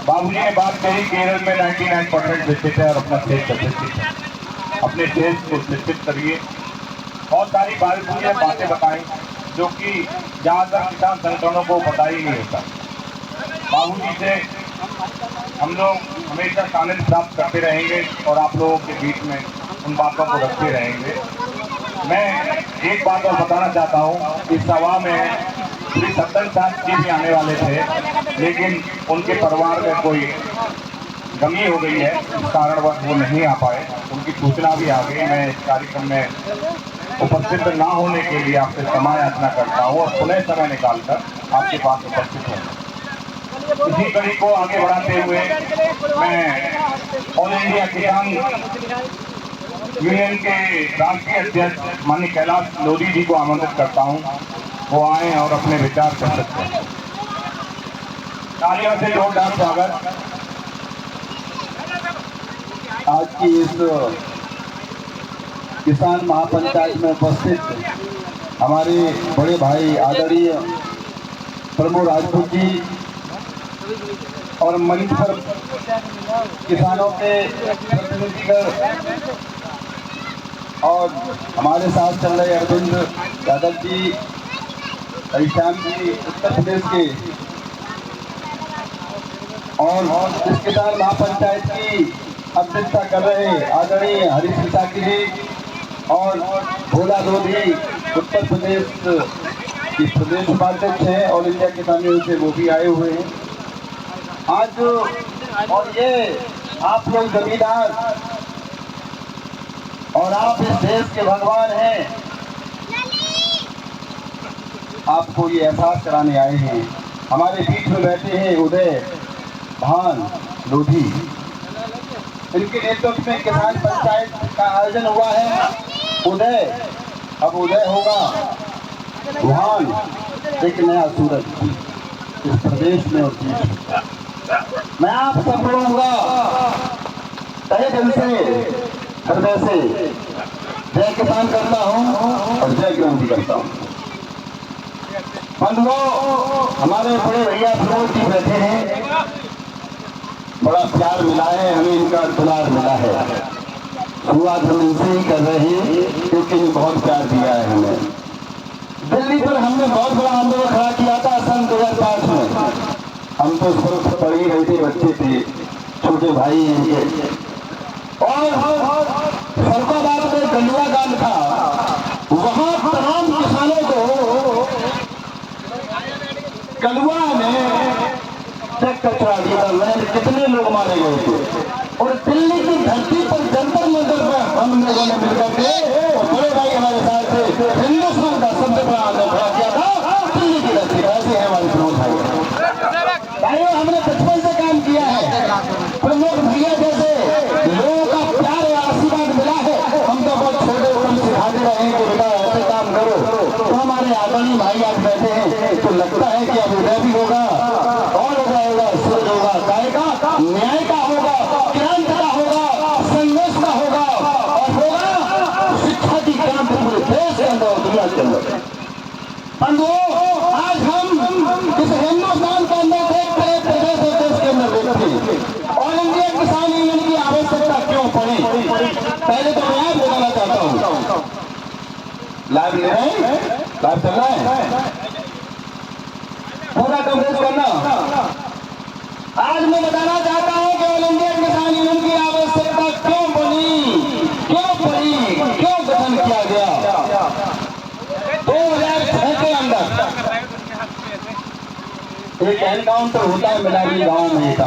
बाबूजी ने बात कही केरल में 99% विकसित है और अपना देश प्रतिष्ठित है। अपने देश को शिक्षित करिए। बहुत सारी बातें बताई जो कि ज़्यादातर किसान संगठनों को पता ही नहीं होता। बाबूजी से हम लोग हमेशा सानिध्य प्राप्त करते रहेंगे और आप लोगों के बीच में उन बातों को रखते रहेंगे। मैं एक बात और बताना चाहता हूँ, इस सभा में श्री सत्तर साहब जी भी आने वाले थे, लेकिन उनके परिवार में कोई कमी हो गई है, इस कारणवश वो नहीं आ पाए। उनकी सूचना भी आ गई। मैं इस कार्यक्रम में उपस्थित ना होने के लिए आपसे क्षमा याचना करता हूँ और पुनः समय निकालकर आपके पास उपस्थित हूँ। इसी कड़ी को आगे बढ़ाते हुए मैं ऑल इंडिया किसान यूनियन के राष्ट्रीय अध्यक्ष माननीय कैलाश लोधी जी को आमंत्रित करता हूं, वो आए और अपने विचार प्रस्तुत करें। तालियों से जोरदार स्वागत। आज की इस किसान महापंचायत में उपस्थित हमारे बड़े भाई आदरणीय प्रमोद राजपूत जी और मंच पर किसानों के प्रतिनिधिगण और हमारे साथ चल रहे अरविंद यादव जी, हरिश्याम जी उत्तर प्रदेश के, और इस किसान महापंचायत की अध्यक्षता कर रहे आदरणीय हरीश साकी जी और भोला लोधी उत्तर प्रदेश की प्रदेश उपाध्यक्ष हैं ऑल इंडिया किसान यूनियन से, वो भी आए हुए हैं आज। और ये आप लोग जमींदार और आप इस देश के भगवान हैं, आपको ये एहसास कराने आए हैं। हमारे बीच में बैठे हैं उदय भान लोधी, इनके नेतृत्व में किसान पंचायत का आयोजन हुआ है। उदय, अब उदय होगा भान, एक नया सूरज इस प्रदेश में और देश में। मैं आप सब लोगों का तहे दिल से, हृदय से जय किसान करता हूं और जय क्रांति करता हूं। बंधुओं, हमारे बड़े भैया प्रमोद जी बैठे हैं, बड़ा प्यार मिला है हमें, इनका दुलार मिला है। शुरुआत हम इनसे ही कर रहे हैं क्योंकि बहुत प्यार दिया है हमें। दिल्ली पर हमने बहुत बड़ा आंदोलन खड़ा किया था सन 2005 में। हम तो सिर्फ पढ़ ही रहे थे, बच्चे थे, छोटे भाई हैं। और फरुखाबाद में गलुआ गांव था, वहां तमाम किसानों को गलुआ में ट्रैक्टर चढ़ा दिया था। मैंने कितने लोग मारे गए थे और दिल्ली की धरती पर जंतर मंतर पर हम लोगों ने मिलकर के और बड़े भाई हमारे साथ थे, हिंदुस्तान का सबसे बड़ा आंदोलन खड़ा किया था दिल्ली की धरती पर। ऐसे है हमारे प्रमोद भाई। भाइयों, हमने बचपन से काम किया है, प्रमोद भैया जैसे लोगों का प्यार और आशीर्वाद मिला है। हम तो बहुत छोटे उम्र सिखाते रहे कि बेटा ऐसे काम करो, तो हमारे आदरणीय भाई आज बैठे हैं तो लगता है कि अब उदय भी होगा और उदय होगा, सूरज होगा, गाय का न्याय का होगा, क्रांति का होगा, संघर्ष का होगा और होगा शिक्षा की क्रांति पूरे देश के अंदर और दुनिया के अंदर। बंधुओं, आज हम इस हिंदुस्तान के अंदर देखते हैं, प्रदेश और देश के अंदर देखते हैं ऑल इंडिया किसान यूनियन की आवश्यकता क्यों पड़ी। पहले तो मैं आप बताना चाहता हूँ, लाइव ले रहे हैं, लाइव चल रहा है, पूरा कवरेज करना। आज मैं बताना चाहता हूँ कि ऑल इंडिया किसान यूनियन की आवश्यकता क्यों बनी, क्यों पड़ी, क्यों गठन किया गया। 2006 के अंदर एक एनकाउंटर होता है मिलारी गांव में एक,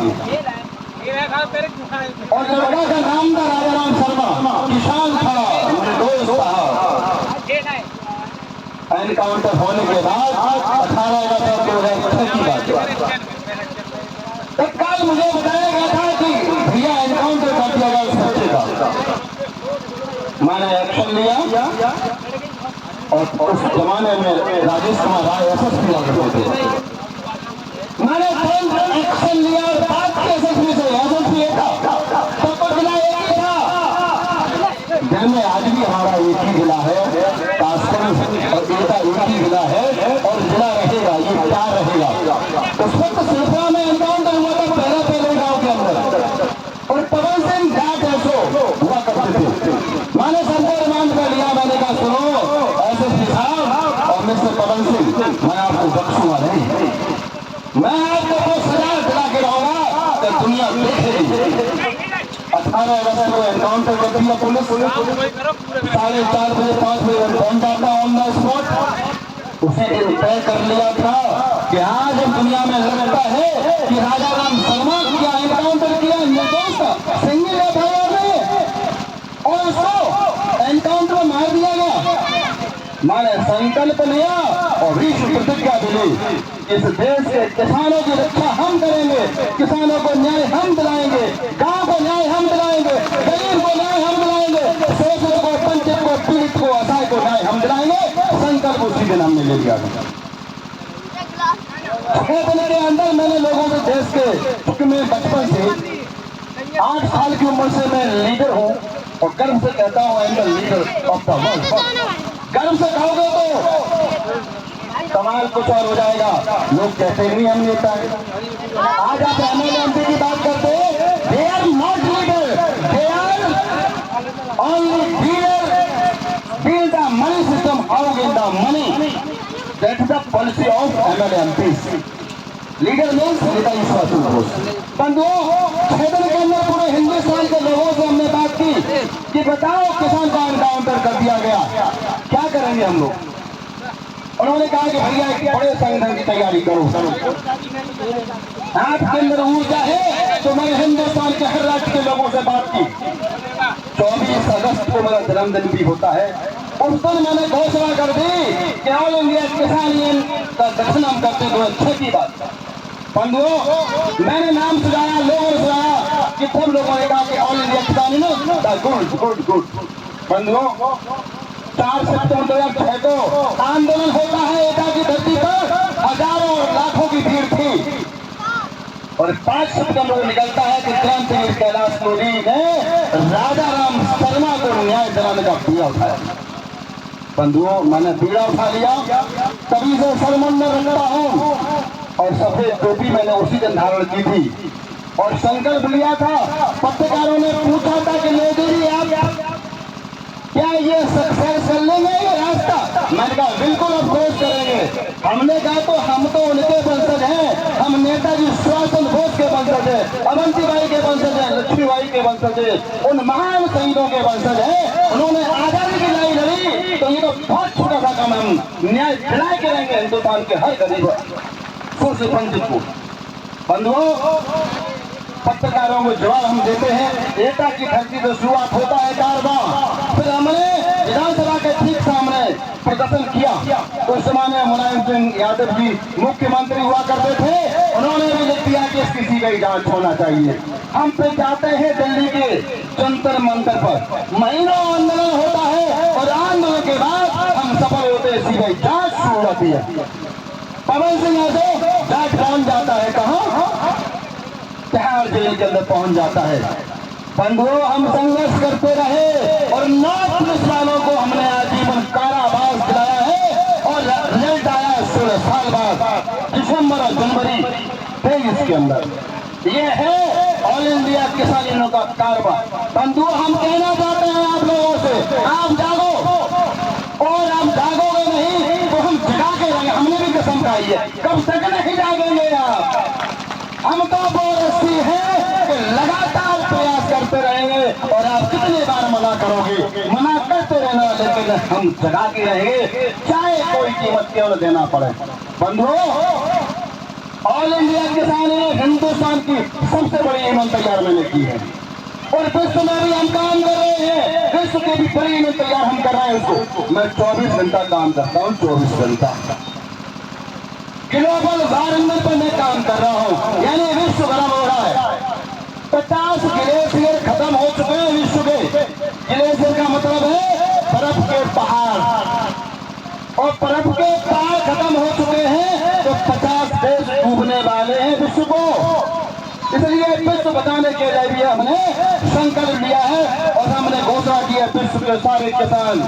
और लड़का का नाम था राजाराम शर्मा, किसान था, मेरे दोस्त था। एनकाउंटर होने के बाद 18 अगस्त 2006 की बात, तत्काल मुझे बताया गया था कि भैया एनकाउंटर कर दिया गया उस बच्चे का। मैंने एक्शन लिया और उस जमाने में राजेश कुमार राय एसएसपी लगे थे, मैंने तुरंत एक्शन लिया और बात के एसएसपी से, एसएसपी था तब तो जिला एक ही था, दिल में आज भी हमारा एक ही जिला है, कासगंज और एटा एक ही जिला है और जिला रहेगा, ये प्यार रहेगा। उस वक्त सिरसा में एनकाउंटर हुआ था, पहले 18 अगस्त को एनकाउंटर कर दिया पुलिस। 4:30 बजे 5 बजे बन जाता ऑन द स्पॉट। उसी दिन तय कर लिया था कि आज हम दुनिया में लगता है कि राजा राम शर्मा किया एनकाउंटर किया निर्दोष सिंगल एफआईआर में और उसको एनकाउंटर में मार दिया गया। माने संकल्प लिया और विश्व प्रतिज्ञा दिली, इस देश के किसानों की रक्षा हम करेंगे, किसानों को न्याय हम दिलाएंगे, गांव को न्याय हम दिलाएंगे, गरीब को न्याय हम दिलाएंगे, शोषित को, वंचित को, पीड़ित को, असहाय को न्याय हम दिलाएंगे। संकल्प उसी दिन हमने ले लिया था। 6 दिन के अंदर मैंने लोगों से देश के, क्योंकि मैं बचपन से 8 साल की उम्र से मैं लीडर हूँ और गर्व से कहता हूँ I am the leader of the world. गर्व से कहोगे तो कमाल कुछ और हो जाएगा। लोग कहते नहीं हम नेता है। आज आप एमएलए की बात करते हैं, they are not leader, they are only dealer, deal the money system, how in the money, that is the policy of MLA MP. Leader means नेता ईश्वर घोष। बंधुओं, 6 दिन के अंदर पूरे हिंदुस्तान के लोगों से हमने बात की कि बताओ किसान का एनकाउंटर कर दिया गया, क्या करेंगे हम लोग। उन्होंने कहा कि भैया एक बड़े संगठन की तैयारी करो, आपके अंदर ऊर्जा है। तो मैंने हिंदुस्तान के हर राज्य के लोगों से बात की। 24 अगस्त को मेरा जन्मदिन भी होता है। उस दिन मैंने घोषणा कर दी कि ऑल इंडिया किसान यूनियन का गठन हम करते तो अच्छे की बात। बंधुओं, मैंने नाम सुझाया, लोगों ने सुझाया कि सब लोगों ने कहा कि ऑल इंडिया किसान यूनियन गुड गुड गुड। बंधुओं, 4 सितंबर 2006 को आंदोलन होता है एटा की धरती पर, हजारों और लाखों की भीड़ थी और 5 सितंबर को निकलता है कि क्रांतिवीर कैलाश मोदी ने राजा राम शर्मा को न्याय दिलाने का बीड़ा उठाया। बंधुओं, मैंने बीड़ा उठा लिया, तभी से सरमन में रखता हूँ और सफेद टोपी मैंने उसी दिन धारण की थी और संकल्प लिया था। पत्रकारों ने पूछा था कि मोदी जी आप क्या ये सक्सेस कर लेंगे ये रास्ता? मैंने कहा बिल्कुल अफसोस करेंगे। हमने कहा तो हम तो उनके वंशज हैं, हम नेताजी सुभाष चंद्र बोस के वंशज हैं, अवंतीबाई के वंशज हैं, लक्ष्मीबाई के वंशज हैं, उन महान शहीदों के वंशज हैं। उन्होंने आजादी की लड़ाई लड़ी, तो ये तो बहुत छोटा सा काम, हम न्याय दिलाए के रहेंगे हिंदुस्तान के हर गरीब शोषित वंचित को। बंधुओं, पत्रकारों को जवाब हम देते हैं। एटा की धरती से शुरुआत होता है कारवां। फिर हमने विधानसभा के ठीक सामने प्रदर्शन किया। उस समय में मुलायम सिंह यादव जी मुख्यमंत्री हुआ करते थे, उन्होंने भी लिख दिया कि इसकी सीबीआई जांच होना चाहिए। हम फिर जाते हैं दिल्ली के जंतर मंतर पर, महीनों आंदोलन होता है और आंदोलन के बाद हम सफल होते हैं, सीबीआई जांच शुरू होती है। पवन सिंह यादव जांच पहुंच जाता है कहाँ? तिहाड़ जेल के अंदर पहुंच जाता है। बंधुओं, हम संघर्ष करते रहे और 9 पुलिस वालों को हमने आजीवन कारावास दिलाया है और रिजल्ट आया 16 साल बाद दिसंबर और जनवरी 23 के अंदर। ये है ऑल इंडिया किसान यूनियन का कारवां। बंधुओं, हम कहना चाहते हैं आप लोगों से, आप जागो और आप जागोगे नहीं तो हम जगा के रहेंगे। हमने भी कसम खाई है, कब तक नहीं जागेंगे आप। हम तो बोलती है कि लगातार प्रयास करते रहेंगे और आप कितनी बार मना करोगे, मना करते रहना, लेकिन हम जगा के रहेंगे, चाहे कोई कीमत क्यों न देना पड़े। बंधुओं, ऑल इंडिया किसान यूनियन हिंदुस्तान की सबसे बड़ी यूनियन तैयार मैंने की है और विश्व में भी हम काम कर रहे हैं। विश्व के भी बड़ी यूनियन तैयार हम कर रहे हैं। उसको मैं 24 घंटा काम करता हूँ, 24 घंटा ग्लोबल वार्मिंग पर मैं काम कर रहा हूँ, यानी विश्व गर्म हो रहा है। 50 ग्लेशियर खत्म हो चुके हैं विश्व के। ग्लेशियर का मतलब है बर्फ के पहाड़, और बर्फ के पहाड़ खत्म हो चुके हैं तो 50 देश डूबने वाले हैं विश्व को। इसलिए विश्व बचाने के लिए भी हमने संकल्प लिया है और हमने घोषणा की है विश्व के सारे किसान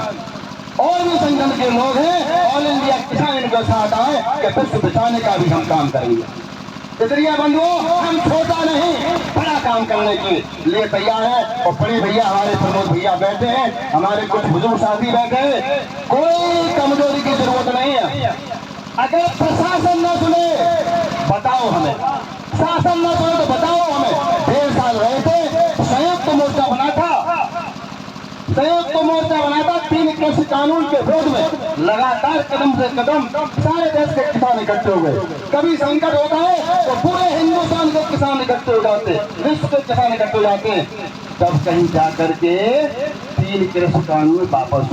और भी संगठन के लोग हैं, ऑल इंडिया किसान इनके साथ आए कि विश्व बचाने का भी हम काम करेंगे। इसलिए बंधुओं, हम छोटा नहीं बड़ा काम करने के लिए तैयार है। और बड़े भैया हमारे प्रमोद भैया बैठे हैं, हमारे कुछ बुजुर्ग साथी बैठे हैं, कोई कमजोरी की जरूरत नहीं है। अगर प्रशासन न सुने बताओ हमें, शासन न सुने तो बताओ हमें। 1.5 साल रहे थे, संयुक्त मोर्चा बना था, संयुक्त मोर्चा बना था 3 कृषि कानून के विरोध में। लगातार कदम से कदम सारे देश के किसान इकट्ठे हो गए। कभी संकट होता है तो पूरे हिंदुस्तान के किसान इकट्ठे हो जाते, विश्व के किसान इकट्ठे हो जाते। तब कहीं जाकर के 3 कृषि कानून वापस